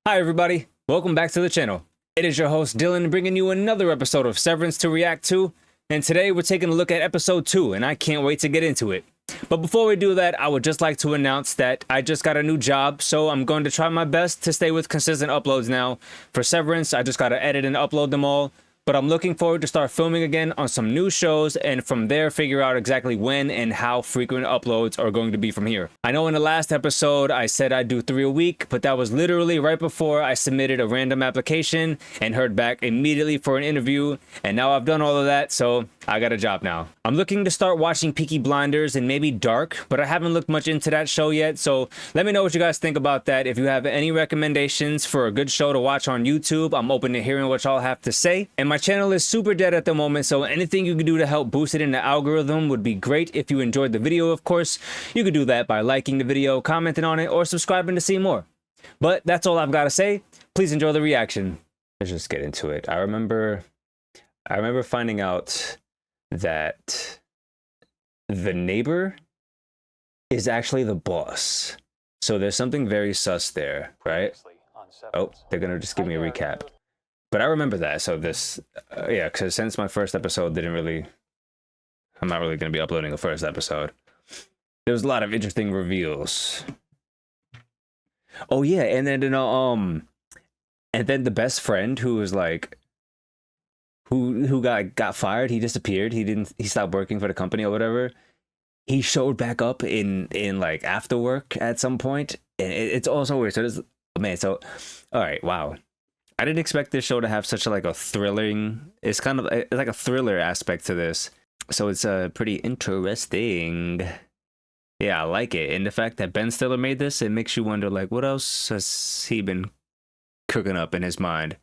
Hi everybody, welcome back to the channel. It is your host Dylan bringing you another episode of Severance to react to, and today we're taking a look at episode 2 and I can't wait to get into it. But before we do that, I would just like to announce that I just got a new job, so I'm going to try my best to stay with consistent uploads now. For Severance, I just gotta edit and upload them all. But I'm looking forward to start filming again on some new shows, and from there figure out exactly when and how frequent uploads are going to be from here. I know in the last episode I said I'd do 3 a week, but that was literally right before I submitted a random application and heard back immediately for an interview, and now I've done all of that, so I got a job now. I'm looking to start watching Peaky Blinders and maybe Dark, but I haven't looked much into that show yet, so let me know what you guys think about that. If you have any recommendations for a good show to watch on YouTube, I'm open to hearing what y'all have to say. And my channel is super dead at the moment, so anything you can do to help boost it in the algorithm would be great. If you enjoyed the video, of course, you could do that by liking the video, commenting on it, or subscribing to see more. But that's all I've got to say. Please enjoy the reaction. Let's just get into it. I remember finding out that the neighbor is actually the boss. So there's something very sus there, right? Oh, they're gonna just give me a recap. But I remember that, so this, yeah, because since my first episode didn't really, I'm not really gonna be uploading a first episode. There was a lot of interesting reveals. Oh yeah, and then and then the best friend who was like, who got fired, he disappeared, he stopped working for the company or whatever. He showed back up in like after work at some point, and it's also weird. So this, man, so all right, wow. I didn't expect this show to have such like a thrilling, it's kind of like a thriller aspect to this. So it's pretty interesting. Yeah, I like it. And the fact that Ben Stiller made this, it makes you wonder like what else has he been cooking up in his mind.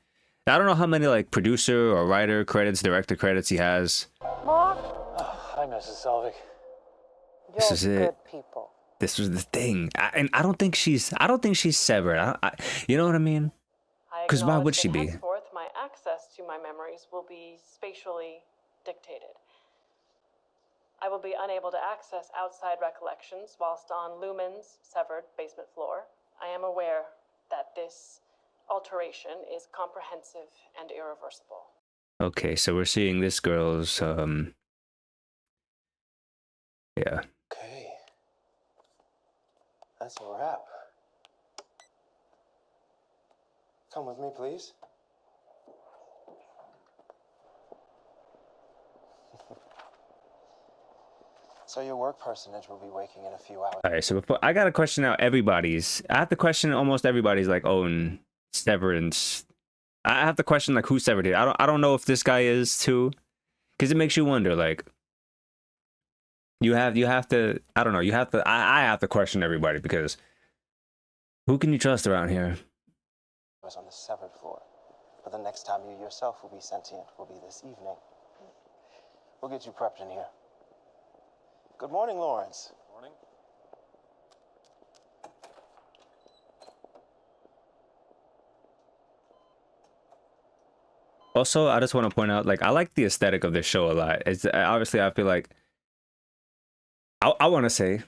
I don't know how many like producer or writer credits, director credits he has. Mark? Oh, hi, Mrs. Selvig. This is it. People. This was the thing, and I don't think she's severed. You know what I mean? Because why would she be? Henceforth, my access to my memories will be spatially dictated. I will be unable to access outside recollections whilst on Lumen's severed basement floor. I am aware that this alteration is comprehensive and irreversible. Okay, so we're seeing this girl's yeah. Okay. That's a wrap. Come with me, please. So your work personage will be waking in a few hours. All right, so before I gotta question out everybody's. I have to question almost everybody's like own severance. I have to question like who severed it. I don't know if this guy is too, because it makes you wonder like. You have to, I don't know, I have to question everybody because who can you trust around here? I was on the severed floor, but the next time you yourself will be sentient will be this evening. We'll get you prepped in here. Good morning, Lawrence. Morning. Also, I just want to point out, like, I like the aesthetic of this show a lot. It's obviously, I feel like I want to say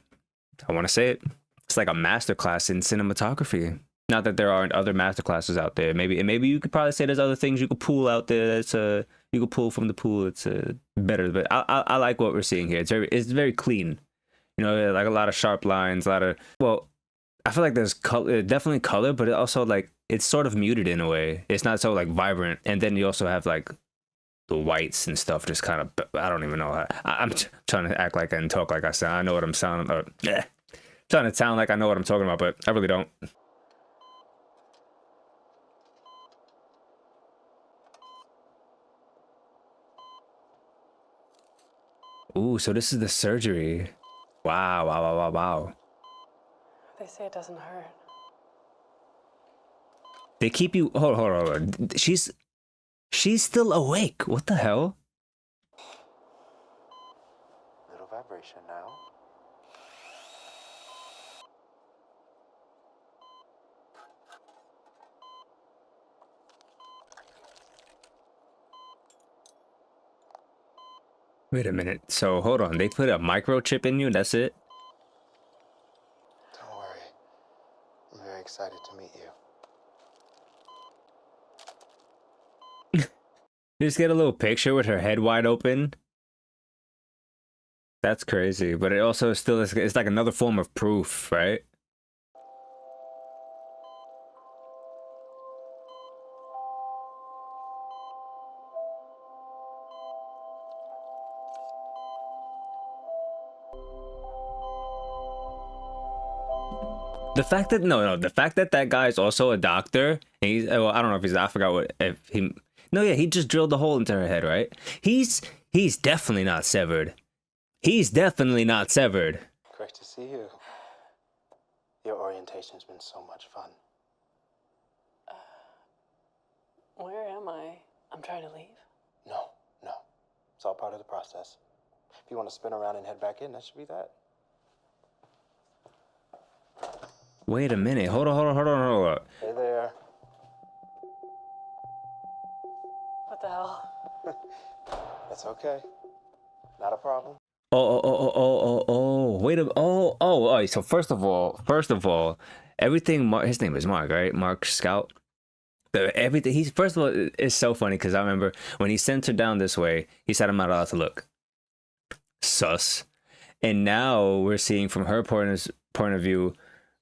it. It's like a masterclass in cinematography. Not that there aren't other masterclasses out there. Maybe you could probably say there's other things you could pull out there. That's you could pull from the pool. It's better. But I like what we're seeing here. It's very clean. You know, like a lot of sharp lines. Well, I feel like there's color, definitely color, but it also like it's sort of muted in a way. It's not so like vibrant. And then you also have like the whites and stuff just kind of, I don't even know. I'm trying to act like and talk like I sound. I know what I'm sounding, or trying to sound like I know what I'm talking about, but I really don't. Ooh, so this is the surgery. Wow, wow, wow, wow, wow. They say it doesn't hurt. They keep you, hold on. She's still awake. What the hell? Little vibration now. Wait a minute. So hold on. They put a microchip in you. That's it. Don't worry. I'm very excited to meet you. You just get a little picture with her head wide open. That's crazy, but it also still is, it's like another form of proof, right? The fact that the fact that that guy is also a doctor, and he's, well, I don't know if he's, I forgot what, if he, no, yeah, he just drilled a hole into her head, right? He's definitely not severed. He's definitely not severed. Great to see you. Your orientation's been so much fun. Where am I? I'm trying to leave. No. It's all part of the process. If you want to spin around and head back in, that should be that. Wait a minute. Hold on. Hey there. What the hell? That's okay. Not a problem. Wait a so first of all, everything, his name is Mark, right? Mark Scout. Everything, he's, first of all, it's so funny because I remember when he sent her down this way, he said, I'm not allowed to look. Sus. And now we're seeing from her point of view,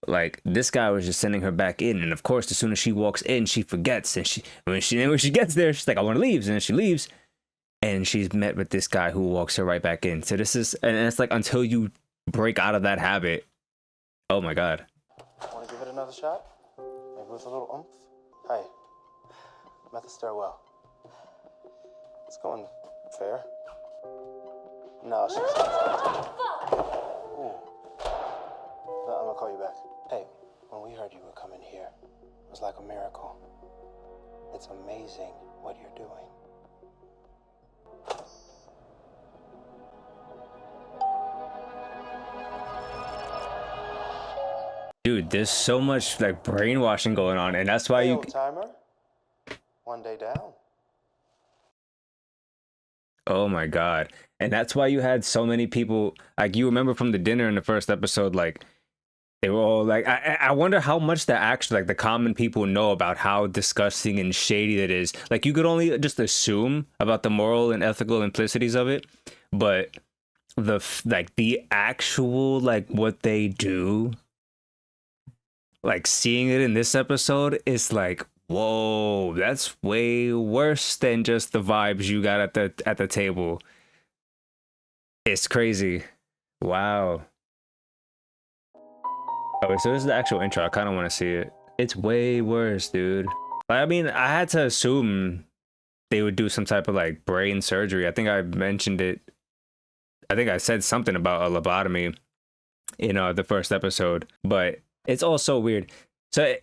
like, this guy was just sending her back in, and of course, as soon as she walks in, she forgets, and when she gets there, she's like, I want to leave, and then she leaves, and she's met with this guy who walks her right back in. So this is, and it's like, until you break out of that habit, oh my god. Want to give it another shot? Maybe with a little oomph? Hey, I'm at the stairwell. It's going fair. No, she's... Ooh. No, I'm gonna call you back. Hey, when we heard you were coming here, it was like a miracle. It's amazing what you're doing. Dude, there's so much like brainwashing going on, and that's why Hey, you old timer. One day down. oh my god. And that's why you had so many people, like, you remember from the dinner in the first episode, like, they were all like, I wonder how much the actual, like, the common people know about how disgusting and shady that is. Like, you could only just assume about the moral and ethical implicities of it, but the actual, like, what they do, like, seeing it in this episode is like, whoa, that's way worse than just the vibes you got at the table. It's crazy. Wow. Oh, so this is the actual intro. I kind of want to see it. It's way worse, dude. I mean, I had to assume they would do some type of like brain surgery. I think I mentioned it. I think I said something about a lobotomy in the first episode, but it's all so weird. So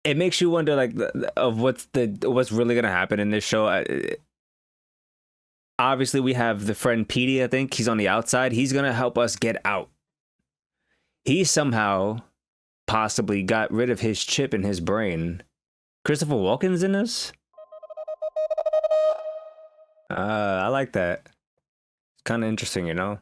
it makes you wonder, like, of what's really gonna happen in this show. Obviously, we have the friend Petey. I think he's on the outside. He's gonna help us get out. He somehow possibly got rid of his chip in his brain. Christopher Walken's in this? I like that. It's kind of interesting, you know?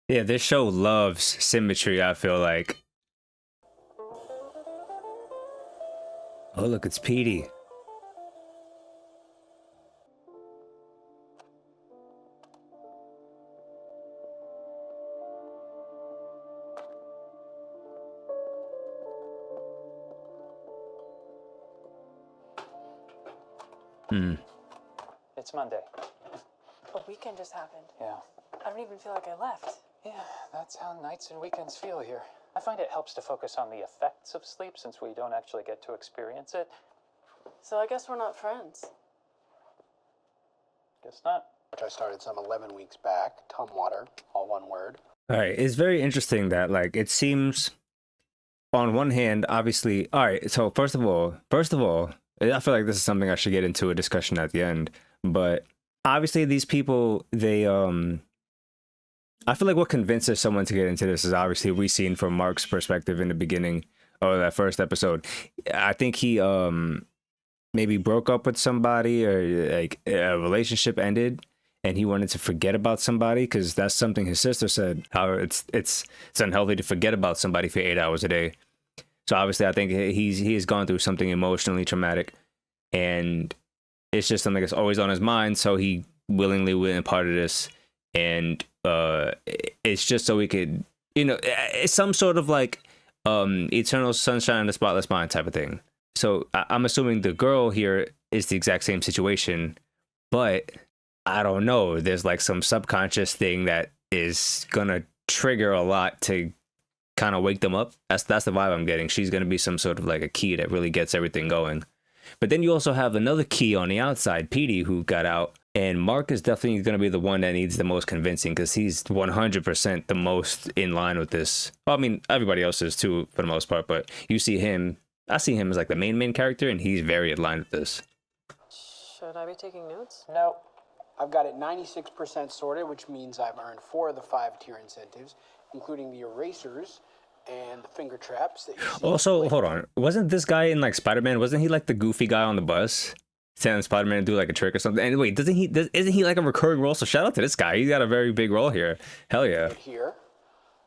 Yeah, this show loves symmetry, I feel like. Oh, look, it's Petey. It's Monday. A weekend just happened. Yeah. I don't even feel like I left. Yeah, that's how nights and weekends feel here. I find it helps to focus on the effects of sleep since we don't actually get to experience it. So I guess we're not friends. Guess not. Which I started some 11 weeks back. Tumwater, all one word. All right, it's very interesting that, like, it seems on one hand, obviously, all right, so first of all, I feel like this is something I should get into a discussion at the end, but obviously these people, they, I feel like what convinces someone to get into this is obviously we seen from Mark's perspective in the beginning of that first episode. I think he, maybe broke up with somebody or like a relationship ended, and he wanted to forget about somebody because that's something his sister said. How it's unhealthy to forget about somebody for 8 hours a day. So obviously, I think he has gone through something emotionally traumatic, and it's just something that's always on his mind. So he willingly went and part of this, and it's just so we could, it's some sort of like eternal sunshine in the spotless mind type of thing. So I'm assuming the girl here is the exact same situation, but I don't know. There's like some subconscious thing that is gonna trigger a lot to kind of wake them up. That's the vibe I'm getting. She's gonna be some sort of like a key that really gets everything going. But then you also have another key on the outside, Petey, who got out, and Mark is definitely gonna be the one that needs the most convincing because he's 100% the most in line with this. Well, I mean, everybody else is too for the most part, but you see him. I see him as like the main character, and he's very in line with this. Should I be taking notes? No. I've got it 96% sorted, which means I've earned 4 of the 5 tier incentives, including the erasers and the finger traps that you see. Also, hold on. Wasn't this guy in like Spider-Man? Wasn't he like the goofy guy on the bus? Telling Spider-Man to do like a trick or something. And wait, isn't he like a recurring role? So shout out to this guy. He's got a very big role here. Hell yeah. Here,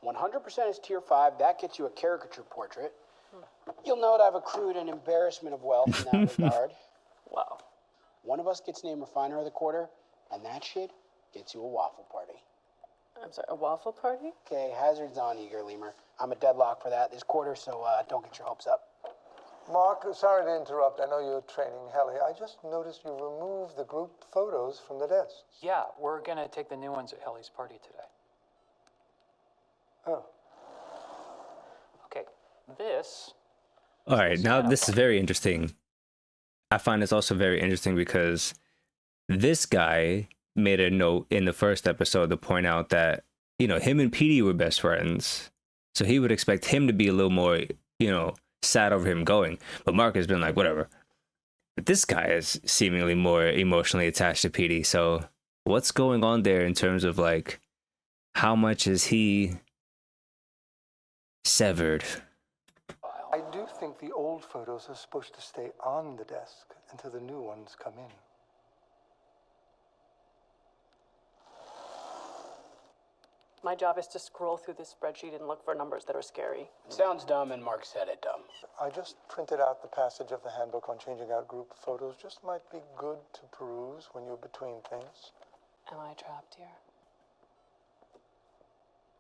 100% is tier 5. That gets you a caricature portrait. You'll note I've accrued an embarrassment of wealth in that regard. Wow. One of us gets named Refiner of the Quarter, and that shit gets you a waffle party. I'm sorry, a waffle party? Okay, hazards on, Eager Lemur. I'm a deadlock for that this quarter, so don't get your hopes up. Mark, sorry to interrupt. I know you're training Helly. I just noticed you removed the group photos from the desk. Yeah, we're gonna take the new ones at Helly's party today. Oh. Okay, this. All right, now this is very interesting. I find this also very interesting because this guy made a note in the first episode to point out that, him and Petey were best friends. So he would expect him to be a little more, sad over him going. But Mark has been like, whatever. But this guy is seemingly more emotionally attached to Petey. So what's going on there in terms of like, how much is he severed? I do think the old photos are supposed to stay on the desk until the new ones come in. My job is to scroll through this spreadsheet and look for numbers that are scary. It sounds dumb, and Mark said it dumb. I just printed out the passage of the handbook on changing out group photos. Just might be good to peruse when you're between things. Am I trapped here?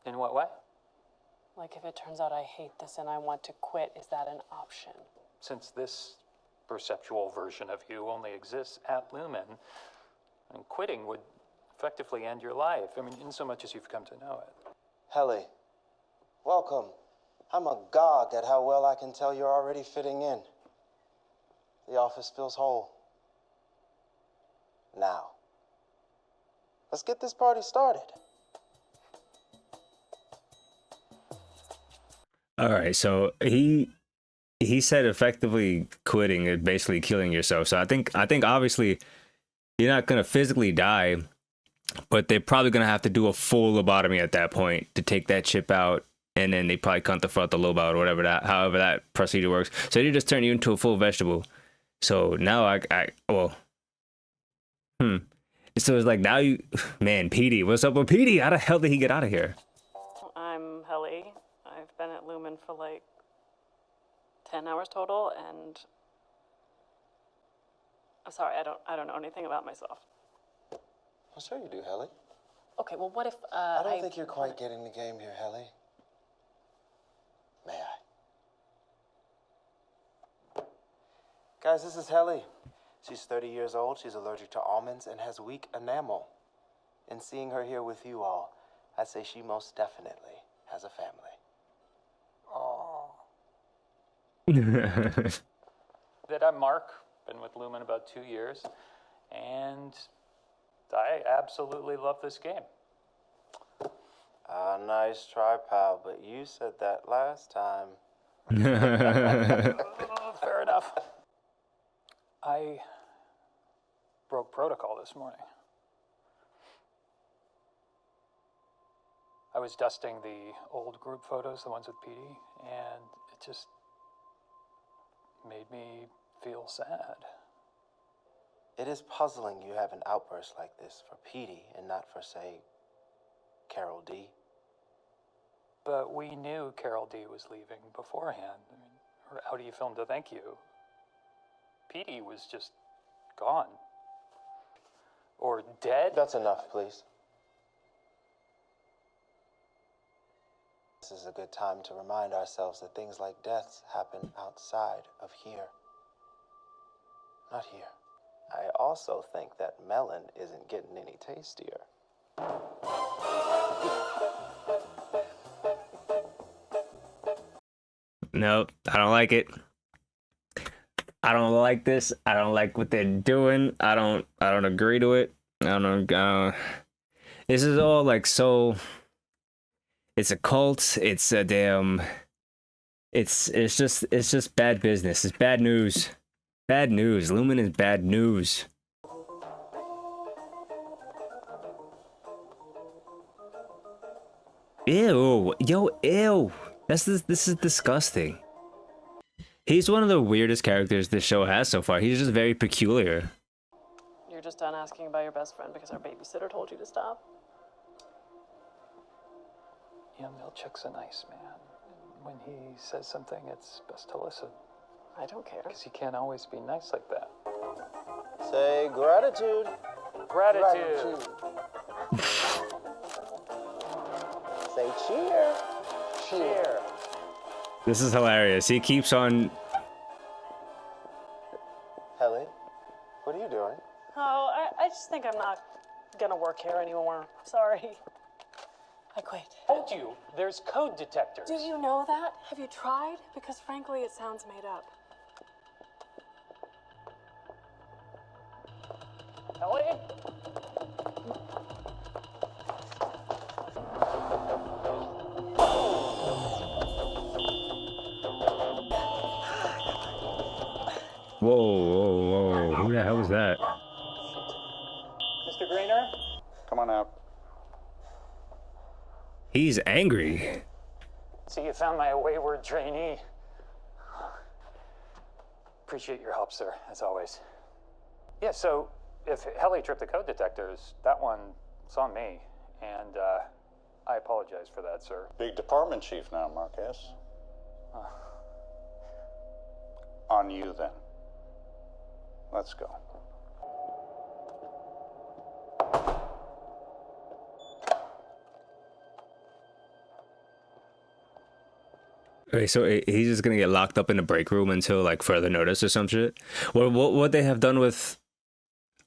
In what way? Like, if it turns out I hate this and I want to quit, is that an option? Since this perceptual version of you only exists at Lumen, and quitting would effectively end your life. I mean, in so much as you've come to know it. Helly, welcome. I'm agog at how well I can tell you're already fitting in. The office feels whole. Now, let's get this party started. All right, so he said effectively quitting is basically killing yourself. So I think obviously you're not gonna physically die, but they're probably gonna have to do a full lobotomy at that point to take that chip out, and then they probably cut the front the lobe out or whatever however that procedure works. So they just turn you into a full vegetable. So now So it's like now man, Petey, what's up with Petey? How the hell did he get out of here? I'm Helly. I've been at Lumen for like 10 hours total, and I'm sorry, I don't know anything about myself. Well, sure you do, Helly. Okay, well, what if I don't think you're quite getting the game here, Helly. May I? Guys, this is Helly. She's 30 years old, she's allergic to almonds, and has weak enamel. In seeing her here with you all, I'd say she most definitely has a family. That I'm Mark, been with Lumen about 2 years, and I absolutely love this game. Nice try, pal, but you said that last time. Fair enough. I broke protocol this morning. I was dusting the old group photos, the ones with PD, and it just made me feel sad. It is puzzling you have an outburst like this for Petey and not for, say, Carol D. But we knew Carol D was leaving beforehand. I mean, her Audi filmed a thank you. Petey was just gone. Or dead. That's enough, please. This is a good time to remind ourselves that things like deaths happen outside of here. Not here. I also think that melon isn't getting any tastier. Nope, I don't like it. I don't like this. I don't like what they're doing. I don't agree to it. I don't. This is all like so. It's a cult. It's a damn. It's just bad business. It's bad news. Bad news. Lumen is bad news. Ew. Yo, ew. This is disgusting. He's one of the weirdest characters this show has so far. He's just very peculiar. You're just done asking about your best friend because our babysitter told you to stop? Yeah, Milchick's a nice man. When he says something, it's best to listen. I don't care. Because he can't always be nice like that. Say gratitude. Gratitude. Say cheer. Cheer. This is hilarious. He keeps on. Helly, what are you doing? Oh, I just think I'm not gonna work here anymore. Sorry. I quit. Told you, there's code detectors. Do you know that? Have you tried? Because frankly, it sounds made up. Ellie? Whoa. Who the hell was that? Mr. Greener? Come on out. He's angry. See, you found my wayward trainee. Appreciate your help, sir, as always. Yeah, so if Helly tripped the code detectors, that one's on me. And I apologize for that, sir. Big department chief now, Marquez. On you, then. Let's go. Okay, so he's just gonna get locked up in the break room until like further notice or some shit. What they have done with?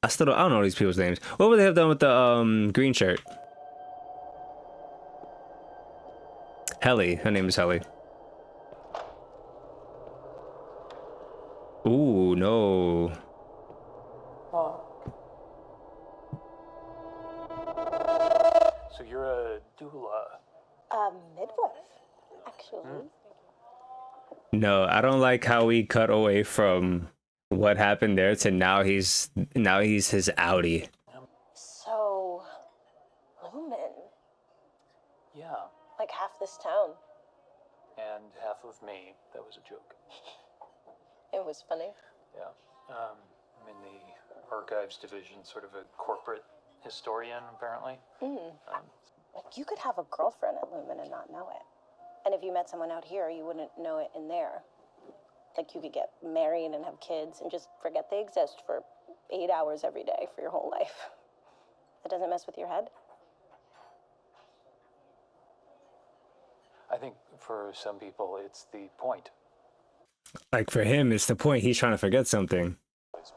I don't know these people's names. What would they have done with the green shirt? Helly, her name is Helly. Ooh, no. So you're a doula. Midwife, actually. No, I don't like how we cut away from what happened there to now he's his Audi. So, Lumen, Yeah, like half this town. and half of me. That was a joke. It was funny. Yeah. I'm in the archives division, sort of a corporate historian, apparently. Like, you could have a girlfriend at Lumen and not know it. And if you met someone out here, you wouldn't know it in there. Like, you could get married and have kids and just forget they exist for 8 hours every day for your whole life. That doesn't mess with your head? I think for some people, it's the point. Like for him, it's the point. He's trying to forget something. Excuse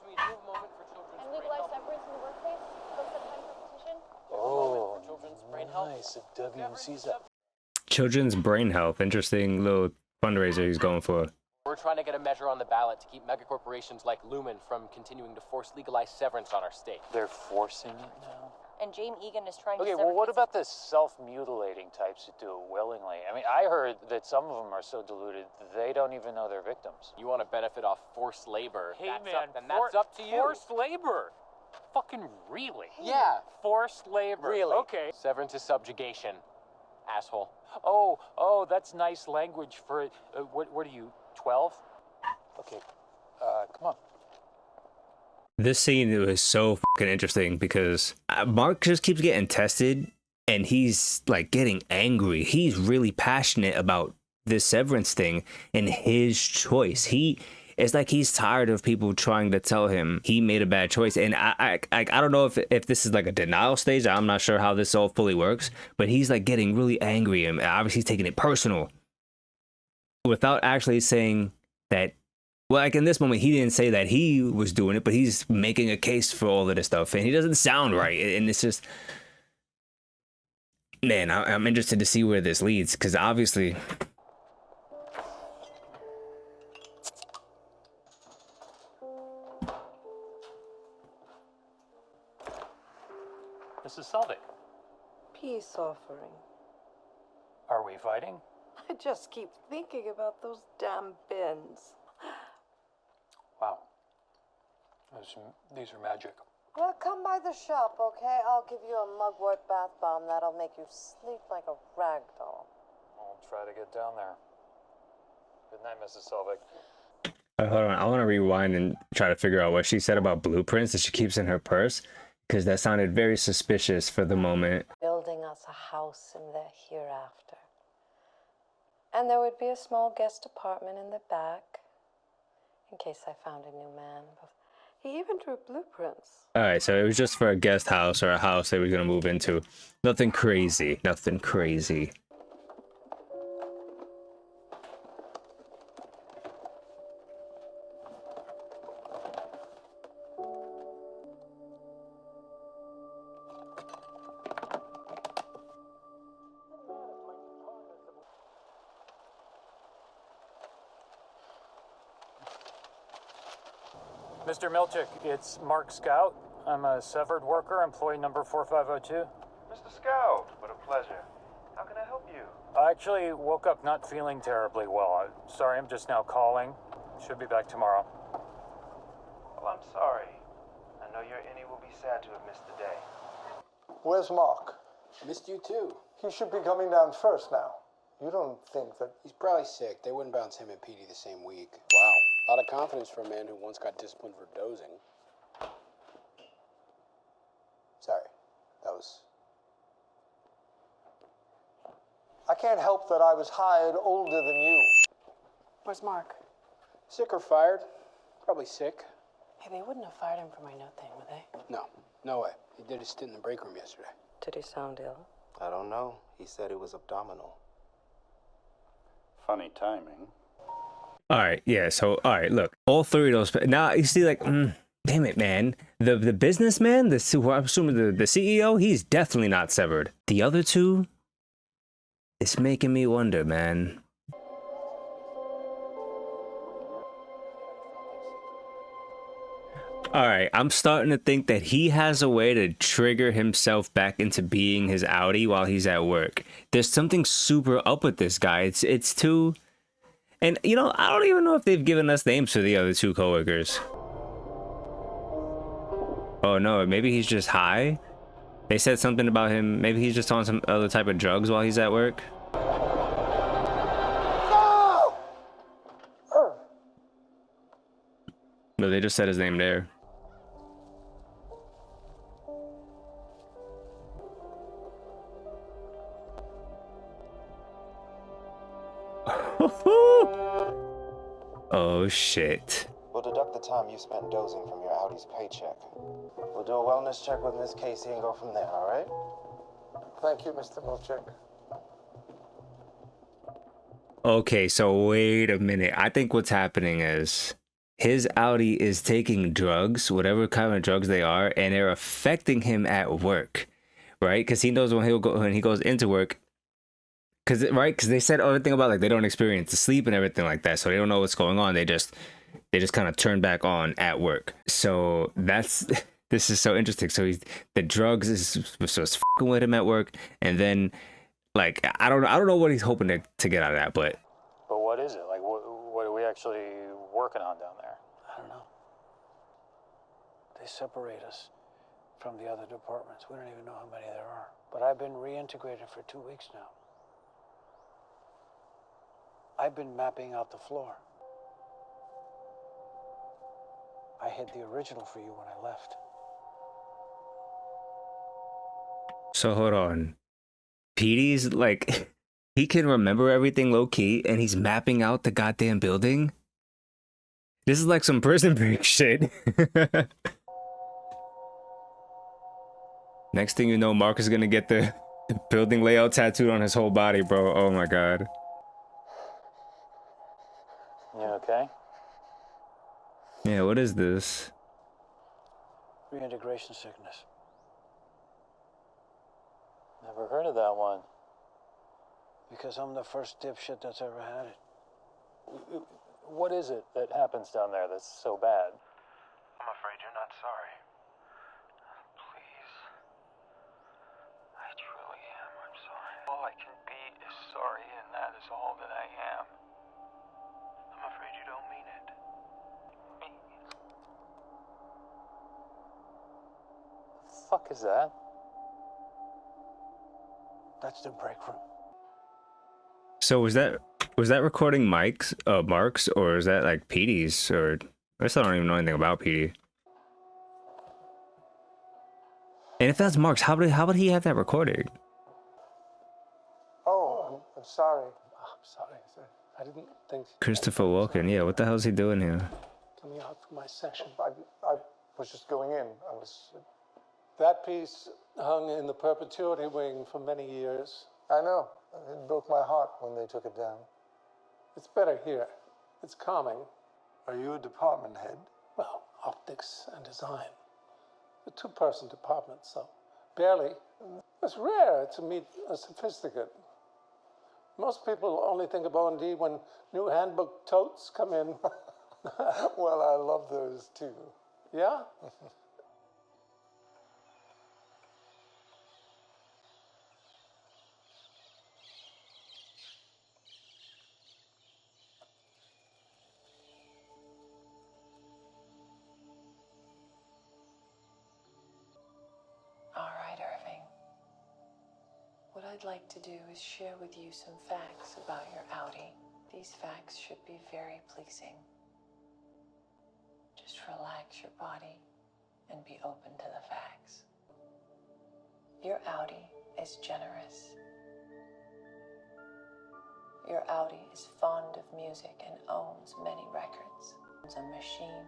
me, do you have a moment for children's And legalize severance in the workplace? Post that time for petition? for children's brain health? Nice, if WMC's up. Children's brain health. Interesting little fundraiser he's going for. We're trying to get a measure on the ballot to keep megacorporations like Lumen from continuing to force legalized severance on our state. They're forcing it now? And Jane Egan is trying Okay, to well, sever what kids- about the self-mutilating types that do it willingly? I mean, I heard that some of them are so deluded they don't even know they're victims. You want to benefit off forced labor? Hey, that's man, up, then that's up to you. Forced labor? Fucking really? Yeah, Forced labor. really. Okay. Severance is subjugation, asshole. Oh, that's nice language for it. What are you, 12? Okay, come on. This scene was so fucking interesting because Mark just keeps getting tested and he's like getting angry. He's really passionate about this Severance thing and his choice. It's like he's tired of people trying to tell him he made a bad choice. And I don't know if this is like a denial stage. I'm not sure how this all fully works, but he's like getting really angry and obviously he's taking it personal without actually saying that. Well, like in this moment, he didn't say that he was doing it, but he's making a case for all of this stuff, and he doesn't sound right. And it's just, man, I'm interested to see where this leads, because obviously, Mrs. Selvig, Peace offering. are we fighting? I just keep thinking about those damn bins. Wow. These are magic. Well, come by the shop, okay? I'll give you a mugwort bath bomb that'll make you sleep like a rag doll. I'll try to get down there. Good night, Mrs. Selvig. hold on, I want to rewind and try to figure out what she said about blueprints that she keeps in her purse, because that sounded very suspicious for the moment. Building us a house in the hereafter. And there would be a small guest apartment in the back, in case I found a new man. He even drew blueprints. All right, so it was just for a guest house or a house that we're gonna move into. Nothing crazy, nothing crazy. Mr. Milchick, it's Mark Scout. I'm a severed worker, employee number 4502. Mr. Scout, what a pleasure. How can I help you? I actually woke up not feeling terribly well. Sorry, I'm just now calling. Should be back tomorrow. Well, I'm sorry. I know your innie will be sad to have missed the day. Where's Mark? Missed you too. He should be coming down first now. You don't think that... He's probably sick. They wouldn't bounce him and Petey the same week. Wow. A lot of confidence for a man who once got disciplined for dozing. Sorry. That was... I can't help that I was hired older than you. Where's Mark? Sick or fired? Probably sick. Hey, they wouldn't have fired him for my note thing, would they? No. No way. He did his stint in the break room yesterday. Did he sound ill? I don't know. He said it was abdominal. Funny timing. All right, yeah. So, all right, look, all three of those. Now you see, like, damn it, man. The businessman, I'm assuming the CEO, he's definitely not severed. The other two, it's making me wonder, man. All right, I'm starting to think that he has a way to trigger himself back into being his Audi while he's at work. There's something super up with this guy. It's too... And, you know, I don't even know if they've given us names for the other two coworkers. Oh, no, maybe he's just high? They said something about him. Maybe he's just on some other type of drugs while he's at work. No! No, they just said his name there. Oh shit. We'll deduct the time you spent dozing from your Audi's paycheck. We'll do a wellness check with Miss Casey and go from there, all right? Thank you, Mr. Milchick. Okay, so wait a minute. I think what's happening is his Audi is taking drugs, whatever kind of drugs they are, and they're affecting him at work, right? Because he knows when he goes into work. Because they said everything about like they don't experience the sleep and everything like that, so they don't know what's going on. They just kind of turn back on at work. So this is so interesting. So the drugs is fucking with him at work, and then like I don't know what he's hoping to get out of that, but what is it? Like, what are we actually working on down there? I don't know. They separate us from the other departments. We don't even know how many there are. But I've been reintegrated for 2 weeks now. I've been mapping out the floor. I had the original for you when I left. So hold on. Petey's like, he can remember everything low key, and he's mapping out the goddamn building. This is like some prison break shit. Next thing you know, Mark is gonna get the building layout tattooed on his whole body, bro. Oh my god. You okay? Yeah, what is this? Reintegration sickness. Never heard of that one. Because I'm the first dipshit that's ever had it. What is it that happens down there that's so bad? I'm afraid you're not sorry. Please. I truly am. I'm sorry. All I can be is sorry, and that is all that I am. I'm afraid you don't mean it. The fuck is that? That's the break room. So was that recording Mark's, or is that like Petey's? Or I still don't even know anything about Petey. And if that's Mark's, how would he have that recorded? Oh, I'm sorry. I'm sorry, sir. I didn't think... Christopher Walken, yeah, what the hell is he doing here? Coming out from my session. I was just going in. I was... That piece hung in the perpetuity wing for many years. I know. It broke my heart when they took it down. It's better here. It's calming. Are you a department head? Well, optics and design. A two-person department, so barely. It's rare to meet a sophisticate. Most people only think of O&D when new handbook totes come in. Well, I love those too. Yeah? All right, Irving. What I'd like to do is share with you some facts about your Audi. These facts should be very pleasing. Just relax your body and be open to the facts. Your Audi is generous. Your Audi is fond of music and owns many records. It's a machine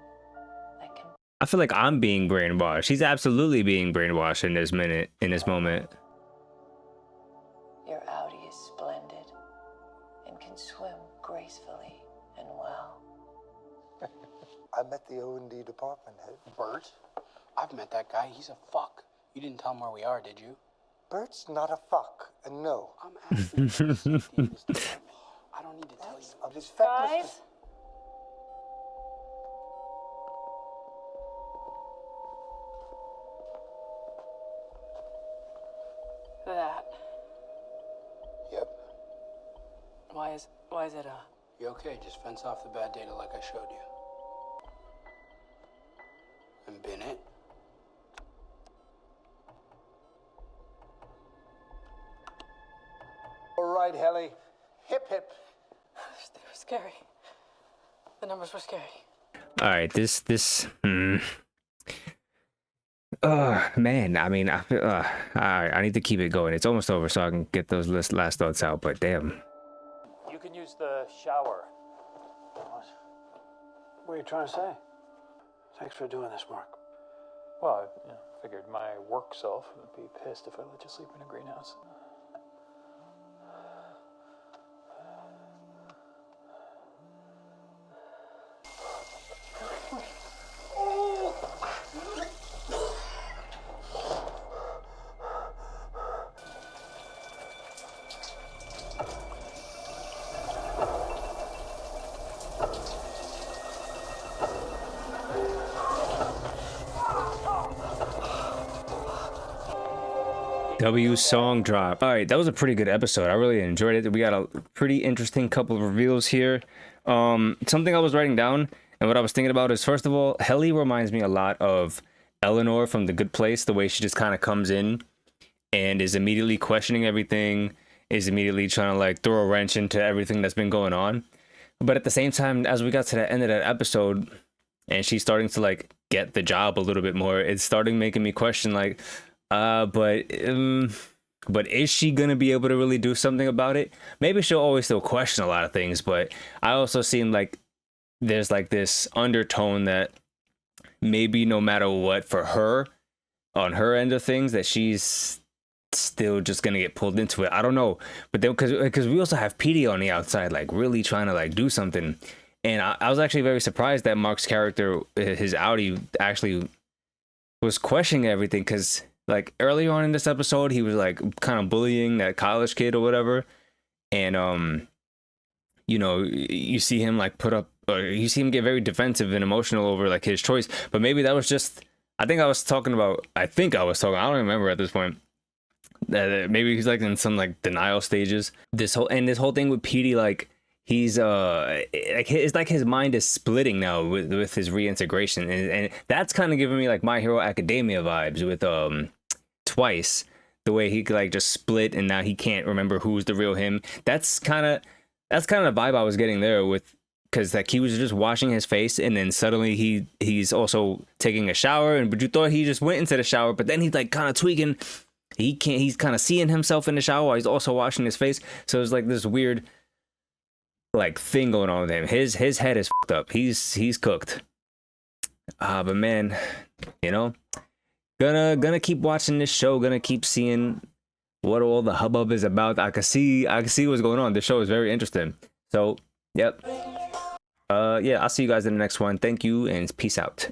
that can... I feel like I'm being brainwashed. He's absolutely being brainwashed in this moment. Your Audi is splendid and can swim gracefully and well. I met the O&D department head. Bert? I've met that guy. He's a fuck. You didn't tell him where we are, did you? Bert's not a fuck, and no. I'm asking for safety in this department. I don't need to tell you. Of his feckless... Guys? That. Yep. Why is it, You okay? Just fence off the bad data like I showed you. And bin it. All right, Helly. Hip, hip. They were scary. The numbers were scary. All right, man, I mean, I feel, I need to keep it going. It's almost over, so I can get those last thoughts out. But damn, You can use the shower. What are you trying to say? Thanks for doing this, Mark. Well, I figured my work self would be pissed if I let you sleep in a greenhouse. W song drop. All right, that was a pretty good episode. I really enjoyed it. We got a pretty interesting couple of reveals here. Something I was writing down and what I was thinking about is, first of all, Helly reminds me a lot of Eleanor from The Good Place, the way she just kind of comes in and is immediately questioning everything, is immediately trying to like throw a wrench into everything that's been going on. But at the same time, as we got to the end of that episode and she's starting to like get the job a little bit more. It's starting making me question, like, but is she gonna be able to really do something about it? Maybe she'll always still question a lot of things, but I also seem like there's like this undertone that maybe no matter what, for her, on her end of things, that she's still just gonna get pulled into it. I don't know, but then because we also have Petey on the outside, like really trying to like do something, and I was actually very surprised that Mark's character, his Audi, actually was questioning everything, because like earlier on in this episode, he was like kind of bullying that college kid or whatever, and you know, you see him like put up, or you see him get very defensive and emotional over like his choice, but maybe that was just, I don't remember at this point. Maybe he's like in some like denial stages. This whole thing with Petey, like he's like it's like his mind is splitting now with his reintegration, and that's kind of giving me like My Hero Academia vibes with Twice, the way he could like just split and now he can't remember who's the real him. That's kind of the vibe I was getting there with, because like he was just washing his face and then suddenly he's also taking a shower, but you thought he just went into the shower, but then he's like kind of tweaking. He's kind of seeing himself in the shower while he's also washing his face. So it's like this weird like thing going on with him. His head is fucked up. He's cooked. But man, you know, gonna keep watching this show, gonna keep seeing what all the hubbub is about. I can see what's going on. This show is very interesting. So, yep. Yeah, I'll see you guys in the next one. Thank you and peace out.